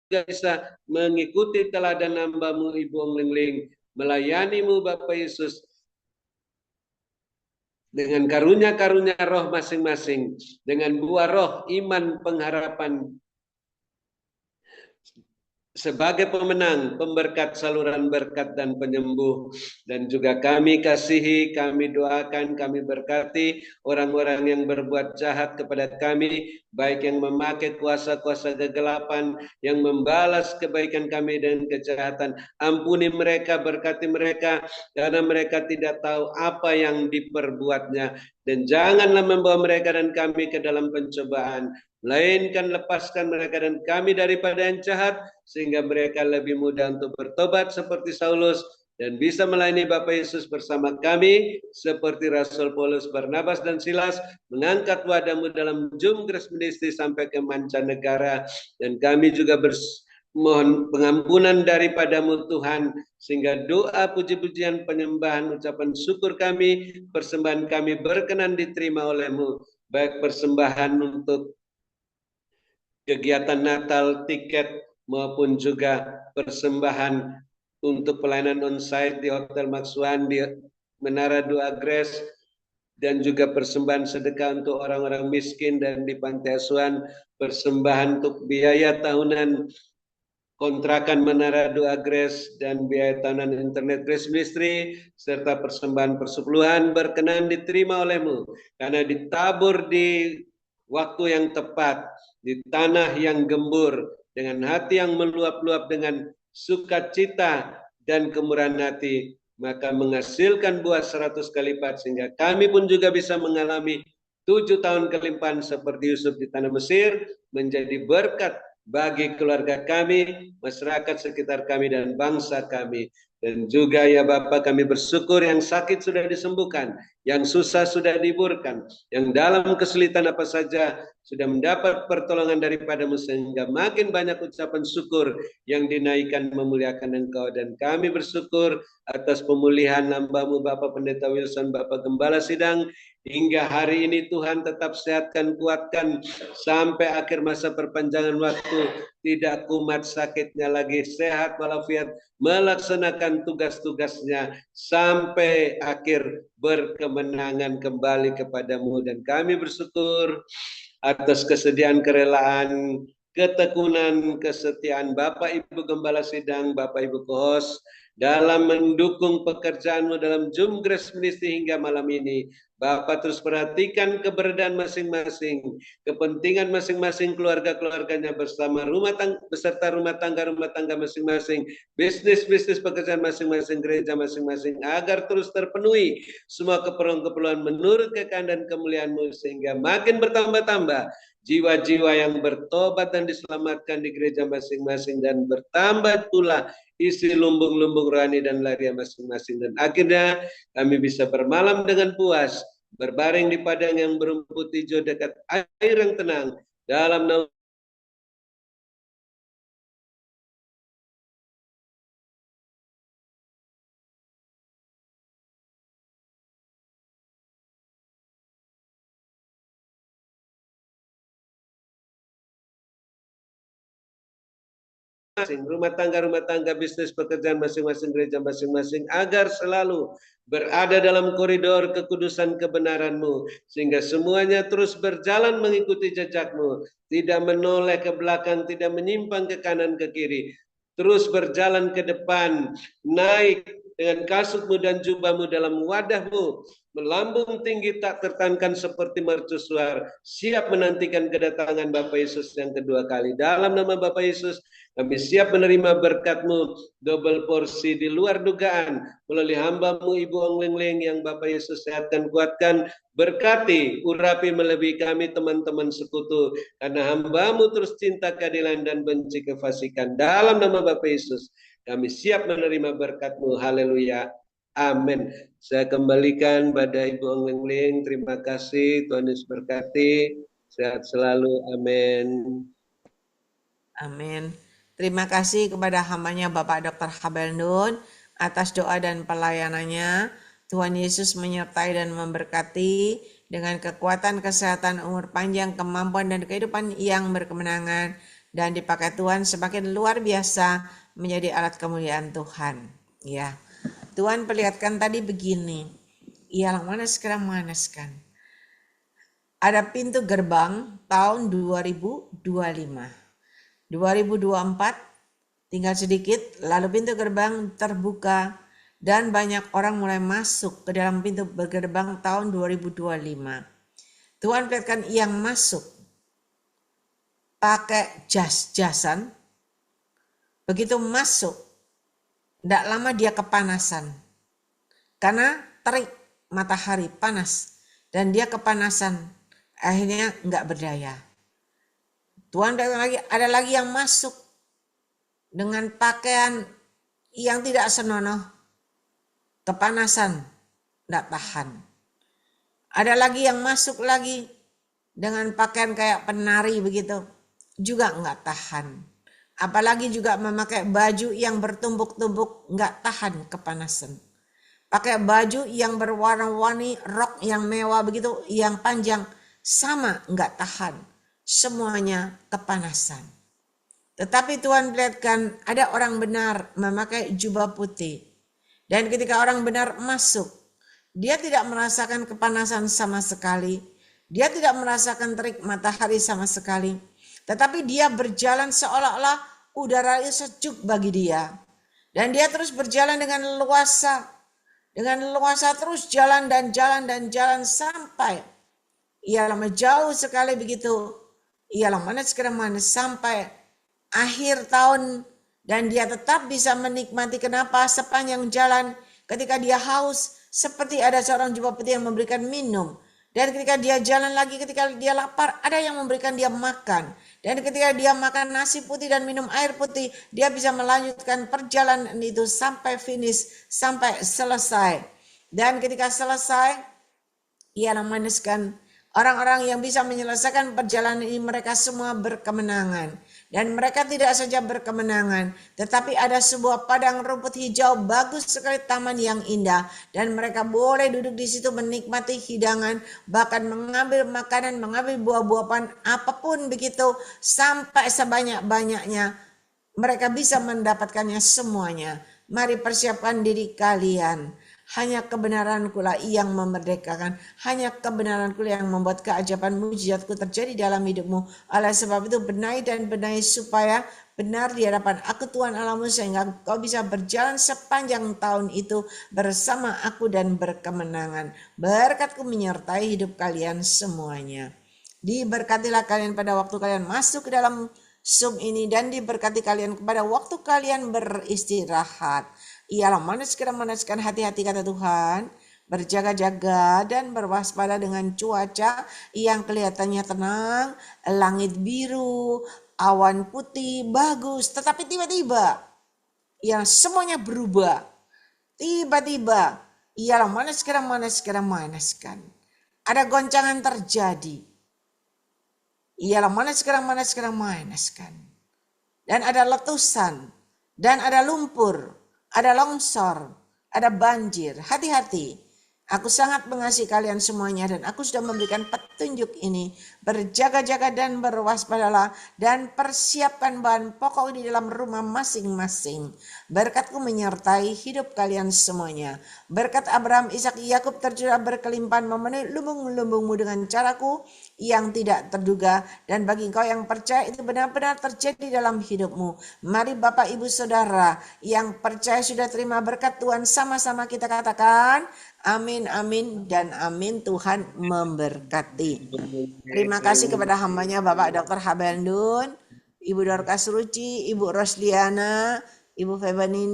bisa mengikuti teladan hamba-Mu Ibu Ong Ling Ling, melayani-Mu Bapak Yesus dengan karunia-karunia roh masing-masing, dengan buah roh iman, pengharapan, sebagai pemenang, pemberkat saluran berkat dan penyembuh. Dan juga kami kasihi, kami doakan, kami berkati orang-orang yang berbuat jahat kepada kami, baik yang memakai kuasa-kuasa kegelapan, yang membalas kebaikan kami dengan kejahatan. Ampuni mereka, berkati mereka, karena mereka tidak tahu apa yang diperbuatnya. Dan janganlah membawa mereka dan kami ke dalam pencobaan, melainkan lepaskan mereka dan kami daripada yang jahat, sehingga mereka lebih mudah untuk bertobat seperti Saulus dan bisa melayani Bapak Yesus bersama kami seperti Rasul Paulus, Barnabas dan Silas mengangkat wadamu dalam jumgres ministry sampai ke mancanegara. Dan kami juga mohon pengampunan daripadamu Tuhan, sehingga doa, puji-pujian, penyembahan, ucapan syukur kami, persembahan kami berkenan diterima olehmu, baik persembahan untuk kegiatan Natal, tiket, maupun juga persembahan untuk pelayanan on-site di Hotel Maxwan, di Menara Dua Agres, dan juga persembahan sedekah untuk orang-orang miskin dan di Pantai Asuhan, persembahan untuk biaya tahunan kontrakan Menara Dua Agres dan biaya tahunan internet Grace Ministry, serta persembahan persepuluhan berkenan diterima olehmu, karena ditabur di waktu yang tepat, di tanah yang gembur, dengan hati yang meluap-luap dengan sukacita dan kemurahan hati, maka menghasilkan buah 100 kali lipat, sehingga kami pun juga bisa mengalami 7 tahun kelimpahan seperti Yusuf di tanah Mesir, menjadi berkat bagi keluarga kami, masyarakat sekitar kami, dan bangsa kami. Dan juga ya Bapak, kami bersyukur yang sakit sudah disembuhkan, yang susah sudah dihiburkan, yang dalam kesulitan apa saja sudah mendapat pertolongan daripada-Mu, sehingga makin banyak ucapan syukur yang dinaikkan memuliakan Engkau. Dan kami bersyukur atas pemulihan hamba-Mu Bapak Pendeta Wilson, Bapak Gembala Sidang, hingga hari ini Tuhan tetap sehatkan, kuatkan sampai akhir masa perpanjangan waktu, tidak kumat sakitnya lagi, sehat walafiat, melaksanakan tugas-tugasnya sampai akhir berkemenangan kembali kepadamu. Dan kami bersyukur atas kesediaan, kerelaan, ketekunan, kesetiaan Bapak Ibu Gembala Sidang, Bapak Ibu Kohos dalam mendukung pekerjaanmu dalam Jumgres Ministry hingga malam ini. Bapak terus perhatikan keberadaan masing-masing, kepentingan masing-masing keluarga-keluarganya bersama beserta rumah tangga masing-masing, bisnis-bisnis pekerjaan masing-masing, gereja masing-masing, agar terus terpenuhi semua keperluan-keperluan menurut kehendak dan kemuliaan-Mu, sehingga makin bertambah-tambah jiwa-jiwa yang bertobat dan diselamatkan di gereja masing-masing, dan bertambah pula isi lumbung-lumbung rohani dan larian masing-masing. Dan akhirnya kami bisa bermalam dengan puas, berbaring di padang yang berumput hijau dekat air yang tenang, dalam nama rumah tangga, bisnis, pekerjaan masing-masing, gereja masing-masing, agar selalu berada dalam koridor kekudusan kebenaran-Mu, sehingga semuanya terus berjalan mengikuti jejak-Mu, tidak menoleh ke belakang, tidak menyimpang ke kanan ke kiri, terus berjalan ke depan, naik dengan kasut-Mu dan jubah-Mu dalam wadah-Mu, melambung tinggi tak tertahankan seperti mercusuar, siap menantikan kedatangan Bapak Yesus yang kedua kali. Dalam nama Bapak Yesus, kami siap menerima berkat-Mu, double porsi di luar dugaan, melalui hamba-Mu Ibu Ong Ling Ling yang Bapak Yesus sehatkan, kuatkan, berkati, urapi melebihi kami teman-teman sekutu, karena hamba-Mu terus cinta keadilan dan benci kefasikan. Dalam nama Bapak Yesus, kami siap menerima berkat-Mu. Haleluya. Amin. Saya kembalikan pada Ibu Ong Ling Ling. Terima kasih. Tuhan Yesus berkati. Sehat selalu. Amin. Amin. Terima kasih kepada hamba-Nya Bapak Dr. Habel Nun atas doa dan pelayanannya. Tuhan Yesus menyertai dan memberkati dengan kekuatan, kesehatan, umur panjang, kemampuan, dan kehidupan yang berkemenangan dan dipakai Tuhan semakin luar biasa menjadi alat kemuliaan Tuhan. Ya, Tuhan perlihatkan tadi begini, ialah manaskan. Ada pintu gerbang tahun 2025. 2024 tinggal sedikit, lalu pintu gerbang terbuka dan banyak orang mulai masuk ke dalam pintu gerbang tahun 2025. Tuhan perlihatkan yang masuk pakai jas-jasan, begitu masuk, tidak lama dia kepanasan. Karena terik matahari panas dan dia kepanasan, akhirnya nggak berdaya. Tuhan ada lagi yang masuk dengan pakaian yang tidak senonoh, kepanasan, tidak tahan. Ada lagi yang masuk lagi dengan pakaian kayak penari begitu, juga nggak tahan. Apalagi juga memakai baju yang bertumbuk-tumbuk, nggak tahan kepanasan. Pakai baju yang berwarna-warni, rok yang mewah begitu, yang panjang, sama nggak tahan. Semuanya kepanasan. Tetapi Tuhan perlihatkan ada orang benar memakai jubah putih. Dan ketika orang benar masuk, dia tidak merasakan kepanasan sama sekali. Dia tidak merasakan terik matahari sama sekali. Tetapi dia berjalan seolah-olah udara itu sejuk bagi dia. Dan dia terus berjalan dengan leluasa. Dengan leluasa terus jalan dan jalan sampai ialah jauh sekali begitu. Ialah mana sampai akhir tahun dan dia tetap bisa menikmati. Kenapa? Sepanjang jalan ketika dia haus seperti ada seorang jubah putih yang memberikan minum. Dan ketika dia jalan lagi, ketika dia lapar, ada yang memberikan dia makan. Dan ketika dia makan nasi putih dan minum air putih, dia bisa melanjutkan perjalanan itu sampai finish, sampai selesai. Dan ketika selesai, ia memanaskan orang-orang yang bisa menyelesaikan perjalanan ini, mereka semua berkemenangan. Dan mereka tidak saja berkemenangan, tetapi ada sebuah padang rumput hijau bagus sekali, taman yang indah. Dan mereka boleh duduk di situ menikmati hidangan, bahkan mengambil makanan, mengambil buah-buahan, apapun begitu, sampai sebanyak-banyaknya. Mereka bisa mendapatkannya semuanya. Mari persiapkan diri kalian. Hanya kebenaranku lah yang memerdekakan. Hanya kebenaranku yang membuat keajaiban mujizatku terjadi dalam hidupmu. Oleh sebab itu benahi supaya benar di hadapan aku Tuhan Allahmu, sehingga kau bisa berjalan sepanjang tahun itu bersama aku dan berkemenangan. Berkatku menyertai hidup kalian semuanya. Diberkatilah kalian pada waktu kalian masuk ke dalam Zoom ini, dan diberkati kalian kepada waktu kalian beristirahat. Ialah manaskan hati-hati, kata Tuhan, berjaga-jaga dan berwaspada dengan cuaca yang kelihatannya tenang, langit biru, awan putih, bagus, tetapi tiba-tiba yang semuanya berubah. Tiba-tiba ialah manaskan. Ada goncangan terjadi. Ialah manaskan. Dan ada letusan, dan ada lumpur, ada longsor, ada banjir. Hati-hati. Aku sangat mengasihi kalian semuanya dan aku sudah memberikan petunjuk ini. Berjaga-jaga dan berwaspadalah dan persiapkan bahan pokok di dalam rumah masing-masing. Berkatku menyertai hidup kalian semuanya. Berkat Abraham, Ishak, Yakub tercurah berkelimpahan memenuhi lumbung-lumbungmu dengan caraku yang tidak terduga. Dan bagi engkau yang percaya itu benar-benar terjadi dalam hidupmu. Mari Bapak Ibu Saudara yang percaya sudah terima berkat Tuhan, sama-sama kita katakan amin, amin, dan amin. Tuhan memberkati. Terima kasih kepada hambanya Bapak Dr. Habel Ndun, Ibu Dorcas Ruci, Ibu Rosdiana, Ibu Febanini.